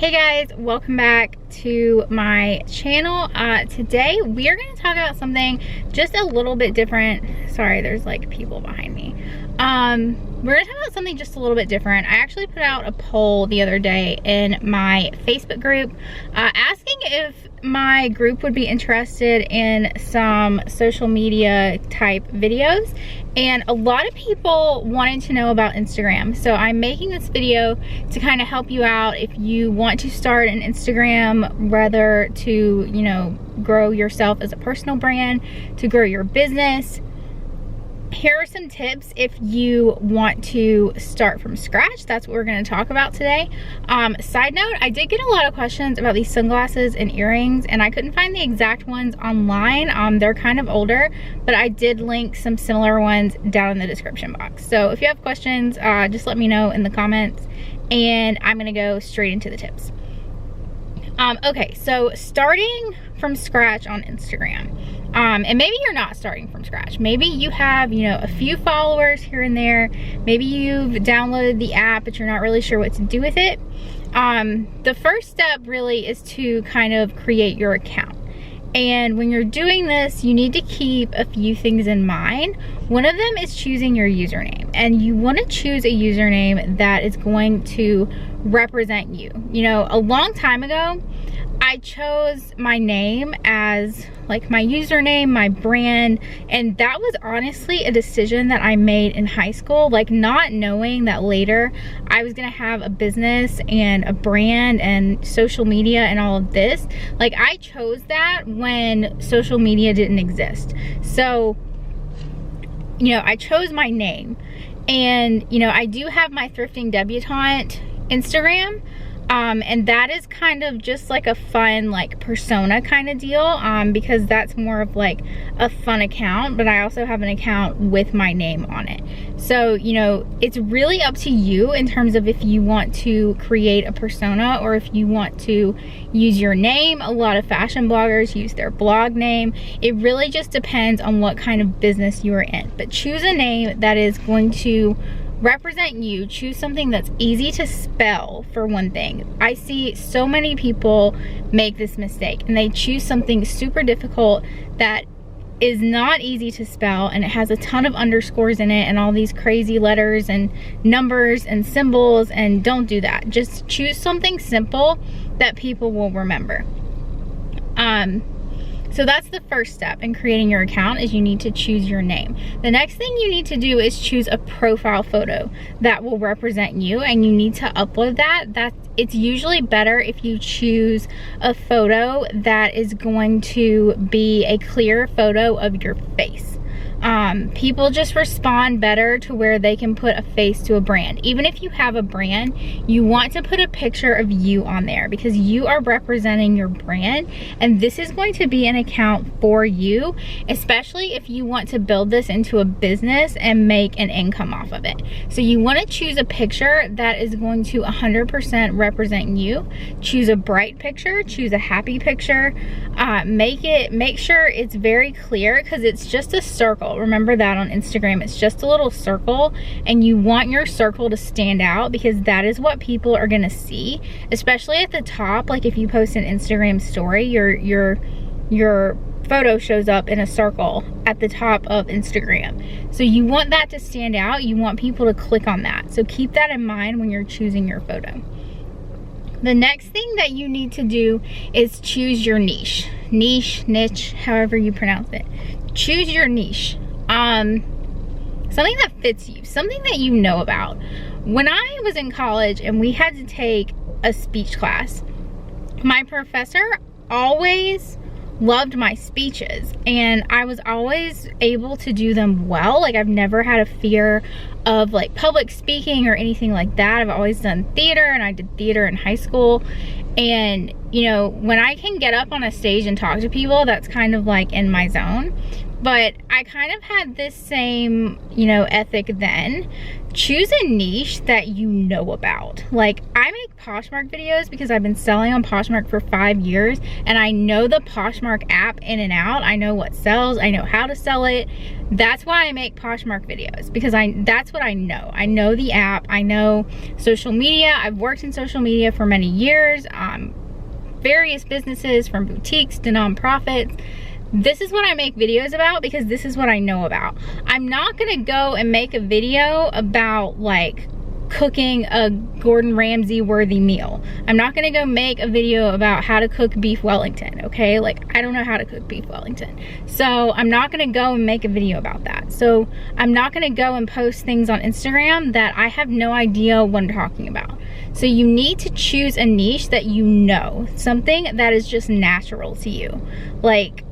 Hey guys, welcome back to my channel. Today we are going to talk about something just a little bit different. Sorry, there's like people behind me. We're going to talk about something just a little bit different. I actually put out a poll the other day in my Facebook group asking if my group would be interested in some social media type videos, and a lot of people wanted to know about Instagram. So I'm making this video to kind of help you out if you want to start an Instagram, whether to, you know, grow yourself as a personal brand, to grow your business. Here are some tips if you want to start from scratch. That's what we're going to talk about today. Side note, I did get a lot of questions about these sunglasses and earrings, and I couldn't find the exact ones online. They're kind of older, but I did link some similar ones down in the description box. So if you have questions, just let me know in the comments, and I'm going to go straight into the tips. Okay, so starting from scratch on Instagram. And maybe you're not starting from scratch. Maybe you have, you know, a few followers here and there. Maybe you've downloaded the app, but you're not really sure what to do with it. The first step really is to kind of create your account. And when you're doing this, you need to keep a few things in mind. One of them is choosing your username. And you want to choose a username that is going to represent you. You know, a long time ago, I chose my name as like my username, my brand, and that was honestly a decision that I made in high school, like not knowing that later I was gonna have a business and a brand and social media and all of this. Like I chose that when social media didn't exist. So, you know, I chose my name, and you know, I do have my Thrifting Debutante Instagram. And that is kind of just like a fun like persona kind of deal, because that's more of like a fun account, but I also have an account with my name on it. So, you know, it's really up to you in terms of if you want to create a persona or if you want to use your name. A lot of fashion bloggers use their blog name. It really just depends on what kind of business you are in, but choose a name that is going to represent you. Choose something that's easy to spell, for one thing. I see so many people make this mistake, and they choose something super difficult that is not easy to spell, and it has a ton of underscores in it and all these crazy letters and numbers and symbols, and don't do that. Just choose something simple that people will remember. So that's the first step in creating your account, is you need to choose your name. The next thing you need to do is choose a profile photo that will represent you, and you need to upload that. It's usually better if you choose a photo that is going to be a clear photo of your face. People just respond better to where they can put a face to a brand. Even if you have a brand, you want to put a picture of you on there, because you are representing your brand, and this is going to be an account for you, especially if you want to build this into a business and make an income off of it. So you want to choose a picture that is going to 100% represent you. Choose a bright picture, choose a happy picture, make sure it's very clear, because it's just a circle. Remember that on Instagram, it's just a little circle, and you want your circle to stand out, because that is what people are gonna see, especially at the top. Like if you post an Instagram story, your photo shows up in a circle at the top of Instagram. So you want that to stand out. You want people to click on that. So keep that in mind when you're choosing your photo. The next thing that you need to do is choose your niche. Niche, however you pronounce it. Choose your niche. Something that fits you, something that you know about. When I was in college and we had to take a speech class, my professor always loved my speeches, and I was always able to do them well. Like I've never had a fear of like public speaking or anything like that. I've always done theater, and I did theater in high school. And you know, when I can get up on a stage and talk to people, that's kind of like in my zone. but I kind of had this same, you know, ethic then. Choose a niche that you know about. Like, I make Poshmark videos because I've been selling on Poshmark for 5 years, and I know the Poshmark app in and out. I know what sells, I know how to sell it. That's why I make Poshmark videos, because that's what I know. I know the app, I know social media. I've worked in social media for many years, various businesses, from boutiques to nonprofits. This is what I make videos about because this is what I know about. I'm not gonna go and make a video about like cooking a Gordon Ramsay worthy meal. I'm not gonna go make a video about how to cook beef Wellington, okay? Like, I don't know how to cook beef Wellington. So I'm not gonna go and make a video about that. So I'm not gonna go and post things on Instagram that I have no idea what I'm talking about. So you need to choose a niche that you know, something that is just natural to you. Like,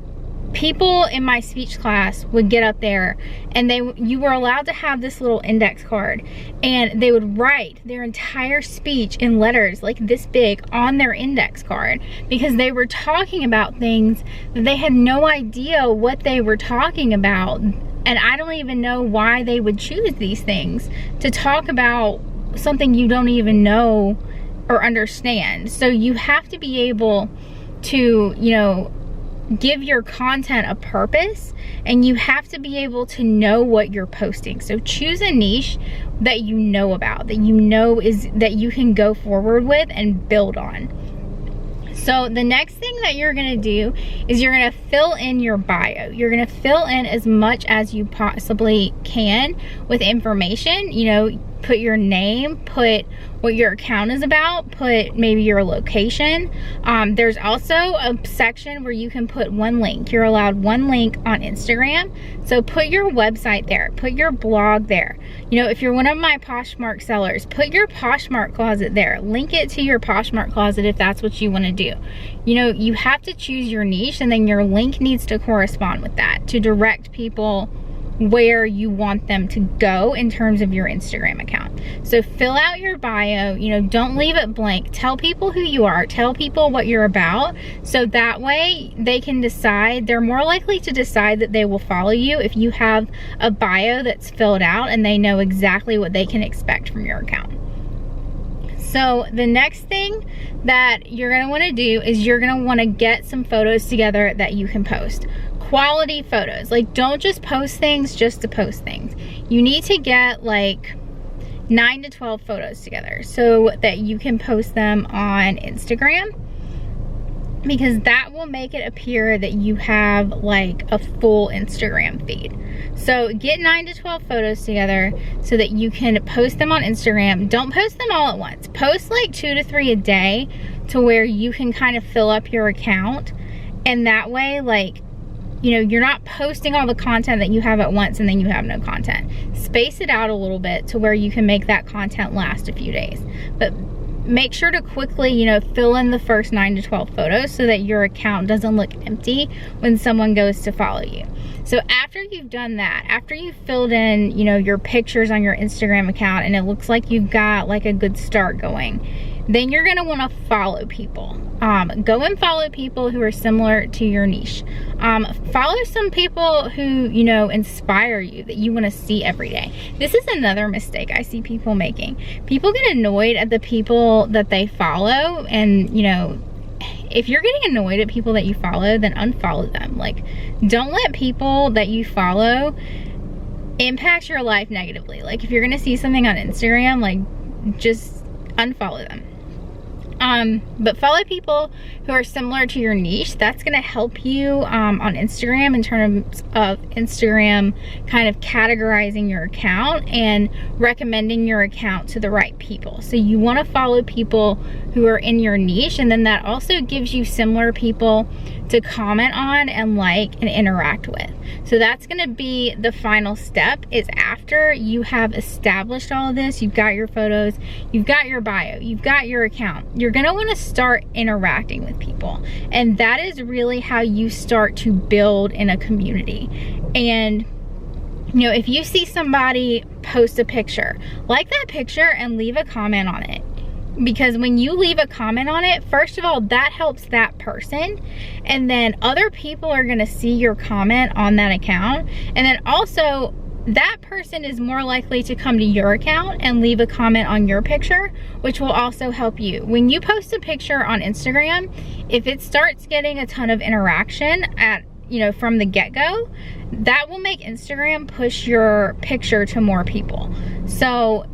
people in my speech class would get up there and you were allowed to have this little index card, and they would write their entire speech in letters like this big on their index card, because they were talking about things that they had no idea what they were talking about. And I don't even know why they would choose these things to talk about something you don't even know or understand. So you have to be able to, you know, give your content a purpose, and you have to be able to know what you're posting. So choose a niche that you know about, that you know that you can go forward with and build on. So the next thing that you're gonna do is you're gonna fill in your bio. You're gonna fill in as much as you possibly can with information. You know, put your name, put what your account is about, put maybe your location. There's also a section where you can put one link. You're allowed one link on Instagram. So put your website there, put your blog there. You know, if you're one of my Poshmark sellers, put your Poshmark closet there. Link it to your Poshmark closet if that's what you want to do. You know, you have to choose your niche, and then your link needs to correspond with that to direct people where you want them to go in terms of your Instagram account. So fill out your bio, you know, don't leave it blank. Tell people who you are, tell people what you're about, so that way they can decide. They're more likely to decide that they will follow you if you have a bio that's filled out and they know exactly what they can expect from your account. So the next thing that you're gonna wanna do is you're gonna wanna get some photos together that you can post. Quality photos. Like, don't just post things just to post things. You need to get like 9 to 12 photos together so that you can post them on Instagram, because that will make it appear that you have like a full Instagram feed. So get 9 to 12 photos together so that you can post them on Instagram. Don't post them all at once. Post like 2 to 3 a day to where you can kind of fill up your account, and that way, like, you know, you're not posting all the content that you have at once and then you have no content. Space it out a little bit to where you can make that content last a few days. But make sure to quickly, you know, fill in the first 9 to 12 photos so that your account doesn't look empty when someone goes to follow you. So after you've done that, after you've filled in, you know, your pictures on your Instagram account and it looks like you've got like a good start going, then you're gonna wanna follow people. Go and follow people who are similar to your niche. Follow some people who, you know, inspire you, that you wanna see every day. This is another mistake I see people making. People get annoyed at the people that they follow, and, you know, if you're getting annoyed at people that you follow, then unfollow them. Like, don't let people that you follow impact your life negatively. Like, if you're gonna see something on Instagram, like, just unfollow them. But follow people who are similar to your niche. That's gonna help you on Instagram in terms of Instagram kind of categorizing your account and recommending your account to the right people. So you wanna follow people who are in your niche, and then that also gives you similar people to comment on and like and interact with. So that's gonna be the final step, is after you have established all of this, you've got your photos, you've got your bio, you've got your account, you're gonna wanna start interacting with people. And that is really how you start to build in a community. And you know, if you see somebody post a picture, like that picture and leave a comment on it. because when you leave a comment on it, first of all, that helps that person, and then other people are gonna see your comment on that account, and then also that person is more likely to come to your account and leave a comment on your picture, which will also help you. When you post a picture on Instagram, if it starts getting a ton of interaction from the get-go, that will make Instagram push your picture to more people. So,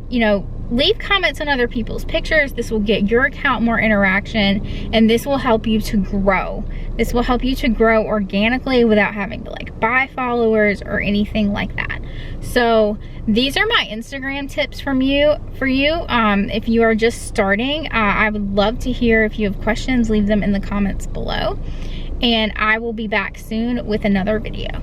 leave comments on other people's pictures. This will get your account more interaction, and this will help you to grow. This will help you to grow organically without having to buy followers or anything like that. So these are my Instagram tips for you. If you are just starting, I would love to hear. If you have questions, leave them in the comments below, and I will be back soon with another video.